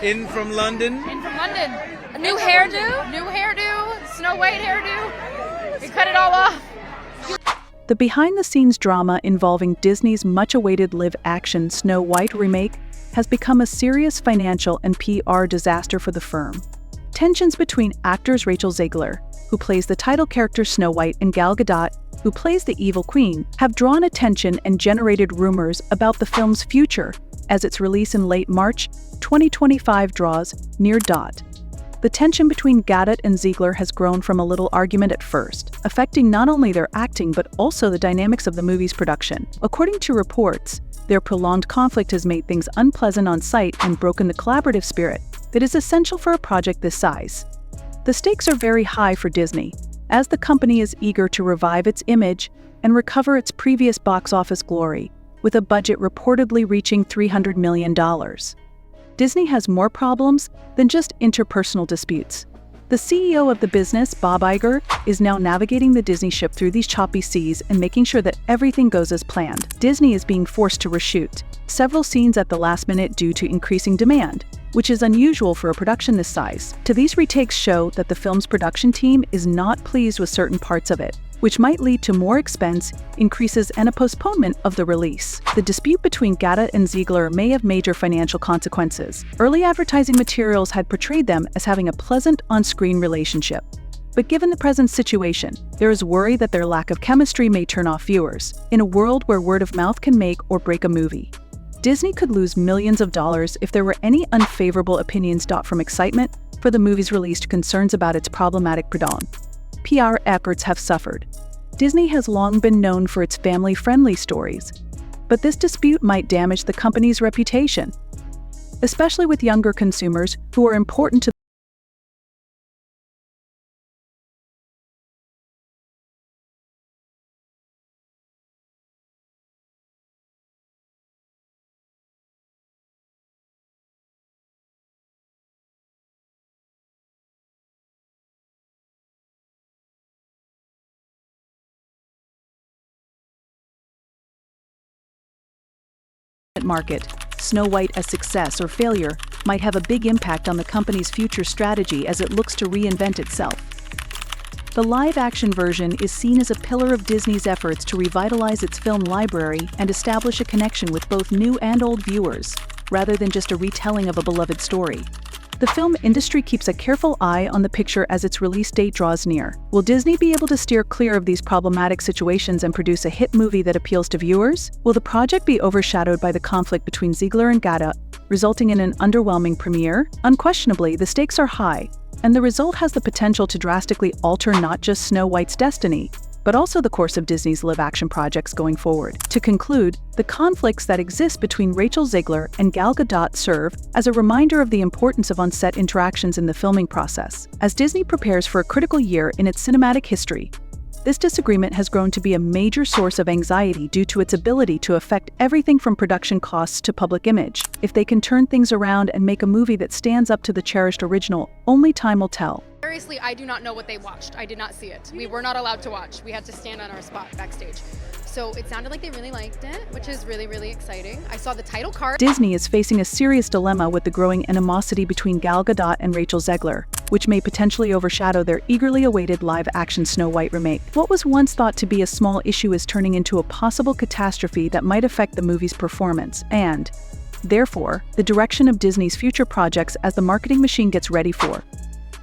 In from London. In from London. A new hairdo. New hairdo. Snow White hairdo. We cut it all off. The behind-the-scenes drama involving Disney's much-awaited live-action Snow White remake has become a serious financial and PR disaster for the firm. Tensions between actors Rachel Zegler, who plays the title character Snow White, and Gal Gadot, who plays the evil queen, have drawn attention and generated rumors about the film's future as its release in late March 2025 draws near. The tension between Gadot and Zegler has grown from a little argument at first, affecting not only their acting but also the dynamics of the movie's production. According to reports, their prolonged conflict has made things unpleasant on set and broken the collaborative spirit that is essential for a project this size. The stakes are very high for Disney, as the company is eager to revive its image and recover its previous box office glory, with a budget reportedly reaching $300 million. Disney has more problems than just interpersonal disputes. The CEO of the business, Bob Iger, is now navigating the Disney ship through these choppy seas and making sure that everything goes as planned. Disney is being forced to reshoot several scenes at the last minute due to increasing demand, which is unusual for a production this size. These retakes show that the film's production team is not pleased with certain parts of it, which might lead to more expense increases and a postponement of the release. The dispute between Gadot and Zegler may have major financial consequences. Early advertising materials had portrayed them as having a pleasant on-screen relationship. But given the present situation, there is worry that their lack of chemistry may turn off viewers. In a world where word of mouth can make or break a movie, Disney could lose millions of dollars if there were any unfavorable opinions from excitement for the movie's release to concerns about its problematic production. PR efforts have suffered. Disney has long been known for its family-friendly stories, but this dispute might damage the company's reputation, especially with younger consumers who are important to market. Snow White, a success or failure, might have a big impact on the company's future strategy as it looks to reinvent itself. The live-action version is seen as a pillar of Disney's efforts to revitalize its film library and establish a connection with both new and old viewers, rather than just a retelling of a beloved story. The film industry keeps a careful eye on the picture as its release date draws near. Will Disney be able to steer clear of these problematic situations and produce a hit movie that appeals to viewers? Will the project be overshadowed by the conflict between Zegler and Gadot, resulting in an underwhelming premiere? Unquestionably, the stakes are high, and the result has the potential to drastically alter not just Snow White's destiny, but also the course of Disney's live-action projects going forward. To conclude, the conflicts that exist between Rachel Zegler and Gal Gadot serve as a reminder of the importance of on-set interactions in the filming process. As Disney prepares for a critical year in its cinematic history, this disagreement has grown to be a major source of anxiety due to its ability to affect everything from production costs to public image. If they can turn things around and make a movie that stands up to the cherished original, only time will tell. Seriously, I do not know what they watched. I did not see it. We were not allowed to watch. We had to stand on our spot backstage. So it sounded like they really liked it, which is really, really exciting. I saw the title card. Disney is facing a serious dilemma with the growing animosity between Gal Gadot and Rachel Zegler, which may potentially overshadow their eagerly awaited live-action Snow White remake. What was once thought to be a small issue is turning into a possible catastrophe that might affect the movie's performance and, therefore, the direction of Disney's future projects as the marketing machine gets ready for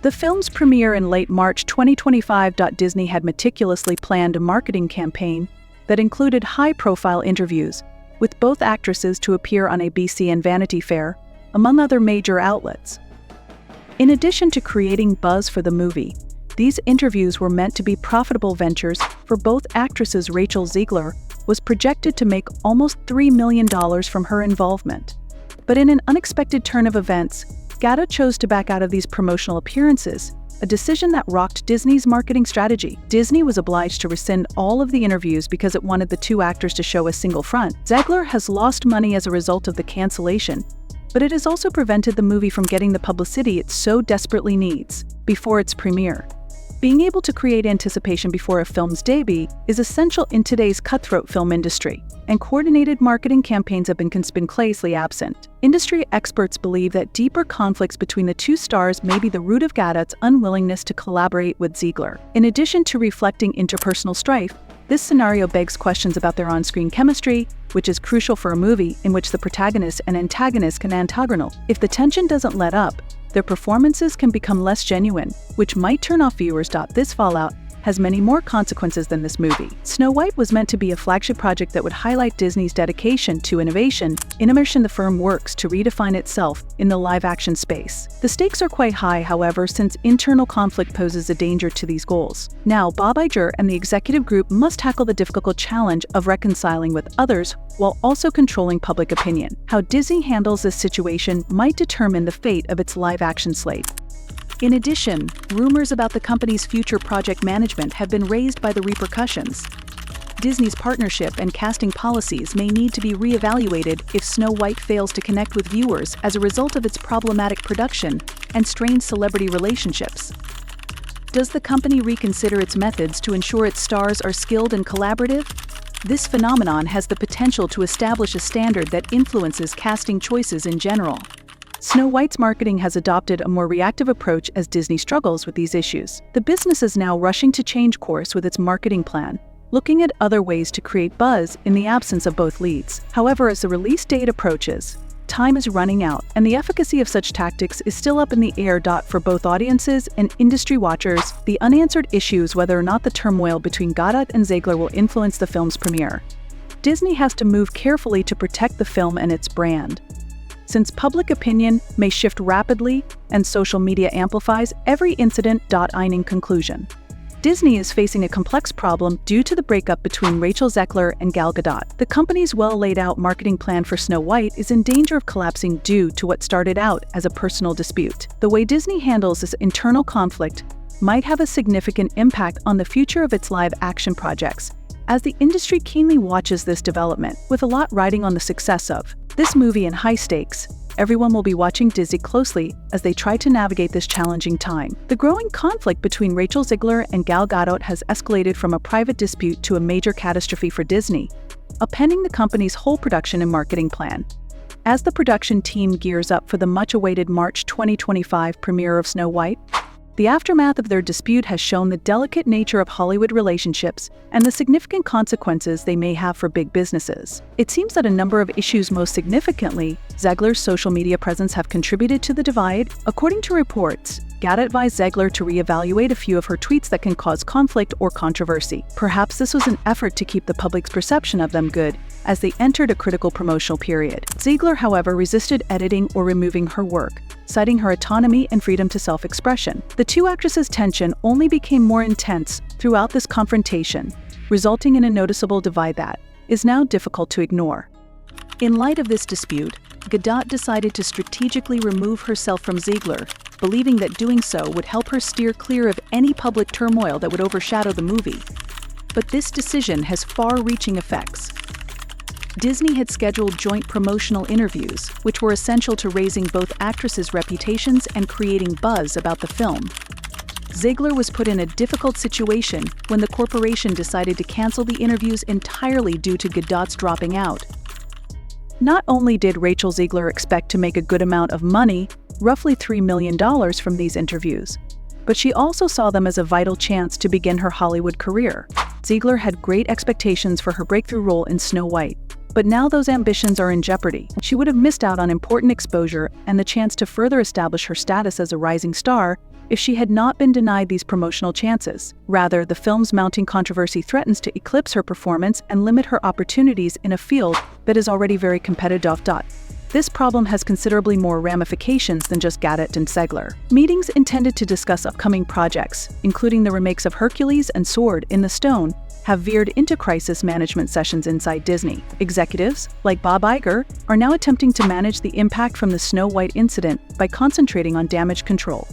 the film's premiere in late March 2025. Disney had meticulously planned a marketing campaign that included high-profile interviews with both actresses to appear on ABC and Vanity Fair, among other major outlets. In addition to creating buzz for the movie, these interviews were meant to be profitable ventures for both actresses. Rachel Zegler was projected to make almost $3 million from her involvement. But in an unexpected turn of events, Gadot chose to back out of these promotional appearances, a decision that rocked Disney's marketing strategy. Disney was obliged to rescind all of the interviews because it wanted the two actors to show a single front. Zegler has lost money as a result of the cancellation, but it has also prevented the movie from getting the publicity it so desperately needs before its premiere. Being able to create anticipation before a film's debut is essential in today's cutthroat film industry, and coordinated marketing campaigns have been conspicuously absent. Industry experts believe that deeper conflicts between the two stars may be the root of Gadot's unwillingness to collaborate with Zegler. In addition to reflecting interpersonal strife, this scenario begs questions about their on-screen chemistry, which is crucial for a movie in which the protagonist and antagonist can antagonal. If the tension doesn't let up, their performances can become less genuine, which might turn off viewers. This fallout has many more consequences than this movie. Snow White was meant to be a flagship project that would highlight Disney's dedication to innovation. In immersion, the firm works to redefine itself in the live-action space. The stakes are quite high, however, since internal conflict poses a danger to these goals. Now, Bob Iger and the executive group must tackle the difficult challenge of reconciling with others while also controlling public opinion. How Disney handles this situation might determine the fate of its live-action slate. In addition, rumors about the company's future project management have been raised by the repercussions. Disney's partnership and casting policies may need to be re-evaluated if Snow White fails to connect with viewers as a result of its problematic production and strained celebrity relationships. Does the company reconsider its methods to ensure its stars are skilled and collaborative? This phenomenon has the potential to establish a standard that influences casting choices in general. Snow White's marketing has adopted a more reactive approach as Disney struggles with these issues. The business is now rushing to change course with its marketing plan, looking at other ways to create buzz in the absence of both leads. However, as the release date approaches, time is running out, and the efficacy of such tactics is still up in the air. For both audiences and industry watchers, the unanswered issue is whether or not the turmoil between Gadot and Zegler will influence the film's premiere. Disney has to move carefully to protect the film and its brand. Since public opinion may shift rapidly and social media amplifies every incident. In conclusion, Disney is facing a complex problem due to the breakup between Rachel Zegler and Gal Gadot. The company's well-laid-out marketing plan for Snow White is in danger of collapsing due to what started out as a personal dispute. The way Disney handles this internal conflict might have a significant impact on the future of its live-action projects, as the industry keenly watches this development. With a lot riding on the success of this movie and high stakes, everyone will be watching Disney closely as they try to navigate this challenging time. The growing conflict between Rachel Zegler and Gal Gadot has escalated from a private dispute to a major catastrophe for Disney, upending the company's whole production and marketing plan. As the production team gears up for the much-awaited March 2025 premiere of Snow White, the aftermath of their dispute has shown the delicate nature of Hollywood relationships and the significant consequences they may have for big businesses. It seems that a number of issues, most significantly, Zegler's social media presence, have contributed to the divide. According to reports, Gadot advised Zegler to re-evaluate a few of her tweets that can cause conflict or controversy. Perhaps this was an effort to keep the public's perception of them good as they entered a critical promotional period. Zegler, however, resisted editing or removing her work, citing her autonomy and freedom to self-expression. The two actresses' tension only became more intense throughout this confrontation, resulting in a noticeable divide that is now difficult to ignore. In light of this dispute, Gadot decided to strategically remove herself from Zegler, believing that doing so would help her steer clear of any public turmoil that would overshadow the movie. But this decision has far-reaching effects. Disney had scheduled joint promotional interviews, which were essential to raising both actresses' reputations and creating buzz about the film. Zegler was put in a difficult situation when the corporation decided to cancel the interviews entirely due to Gadot's dropping out. Not only did Rachel Zegler expect to make a good amount of money, roughly $3 million from these interviews, but she also saw them as a vital chance to begin her Hollywood career. Zegler had great expectations for her breakthrough role in Snow White, but now those ambitions are in jeopardy. She would have missed out on important exposure and the chance to further establish her status as a rising star if she had not been denied these promotional chances. Rather, the film's mounting controversy threatens to eclipse her performance and limit her opportunities in a field that is already very competitive. This problem has considerably more ramifications than just Gadot and Zegler. Meetings intended to discuss upcoming projects, including the remakes of Hercules and Sword in the Stone, have veered into crisis management sessions inside Disney. Executives, like Bob Iger, are now attempting to manage the impact from the Snow White incident by concentrating on damage control.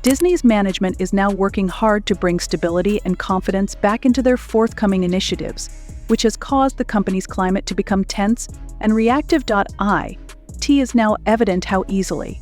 Disney's management is now working hard to bring stability and confidence back into their forthcoming initiatives, which has caused the company's climate to become tense and reactive. It is now evident how easily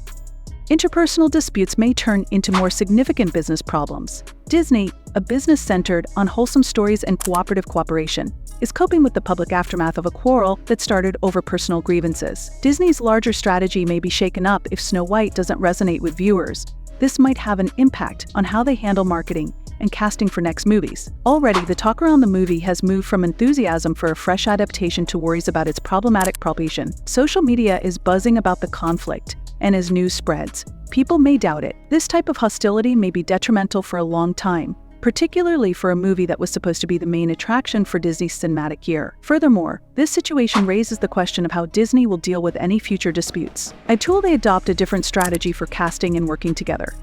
interpersonal disputes may turn into more significant business problems. Disney, a business centered on wholesome stories and cooperative cooperation, is coping with the public aftermath of a quarrel that started over personal grievances. Disney's larger strategy may be shaken up if Snow White doesn't resonate with viewers. This might have an impact on how they handle marketing and casting for next movies. Already, the talk around the movie has moved from enthusiasm for a fresh adaptation to worries about its problematic propagation. Social media is buzzing about the conflict, and as news spreads, people may doubt it. This type of hostility may be detrimental for a long time, particularly for a movie that was supposed to be the main attraction for Disney's cinematic year. Furthermore, this situation raises the question of how Disney will deal with any future disputes. Until they adopt a different strategy for casting and working together.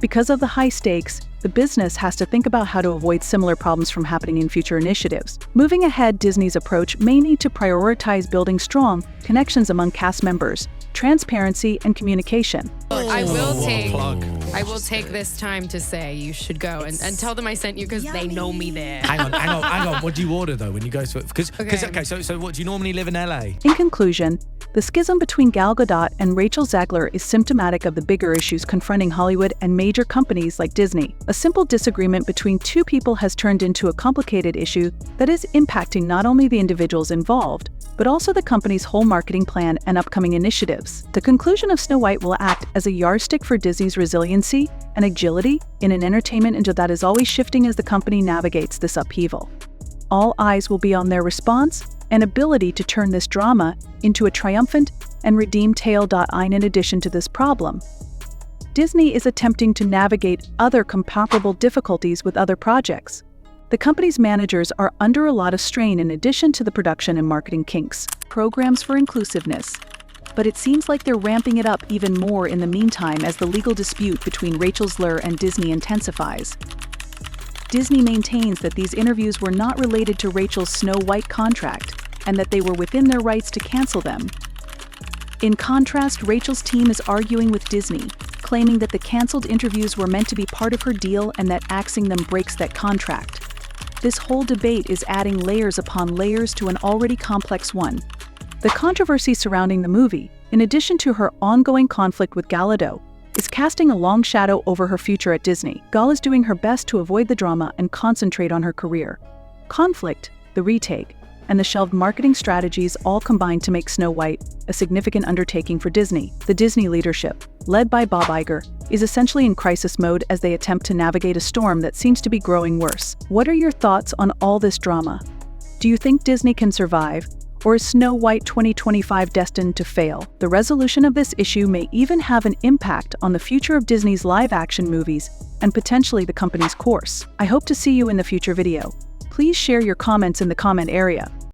Because of the high stakes, the business has to think about how to avoid similar problems from happening in future initiatives. Moving ahead, Disney's approach may need to prioritize building strong connections among cast members, transparency, and communication. I will take this time to say you should go and tell them I sent you because they know me there. Hang on. What do you order though when you go to it? So what, do you normally live in LA? In conclusion, the schism between Gal Gadot and Rachel Zegler is symptomatic of the bigger issues confronting Hollywood and major companies like Disney. A simple disagreement between two people has turned into a complicated issue that is impacting not only the individuals involved, but also the company's whole marketing plan and upcoming initiatives. The conclusion of Snow White will act as a yardstick for Disney's resiliency and agility in an entertainment industry that is always shifting as the company navigates this upheaval. All eyes will be on their response and ability to turn this drama into a triumphant and redeemed tale. In addition to this problem, Disney is attempting to navigate other comparable difficulties with other projects. The company's managers are under a lot of strain in addition to the production and marketing kinks. Programs for inclusiveness. But it seems like they're ramping it up even more in the meantime as the legal dispute between Rachel Zegler and Disney intensifies. Disney maintains that these interviews were not related to Rachel's Snow White contract and that they were within their rights to cancel them. In contrast, Rachel's team is arguing with Disney, claiming that the canceled interviews were meant to be part of her deal and that axing them breaks that contract. This whole debate is adding layers upon layers to an already complex one. The controversy surrounding the movie, in addition to her ongoing conflict with Gadot, is casting a long shadow over her future at Disney. Gal is doing her best to avoid the drama and concentrate on her career. Conflict, the retake, and the shelved marketing strategies all combine to make Snow White a significant undertaking for Disney. The Disney leadership, led by Bob Iger, is essentially in crisis mode as they attempt to navigate a storm that seems to be growing worse. What are your thoughts on all this drama? Do you think Disney can survive, or is Snow White 2025 destined to fail? The resolution of this issue may even have an impact on the future of Disney's live-action movies and potentially the company's course. I hope to see you in the future video. Please share your comments in the comment area.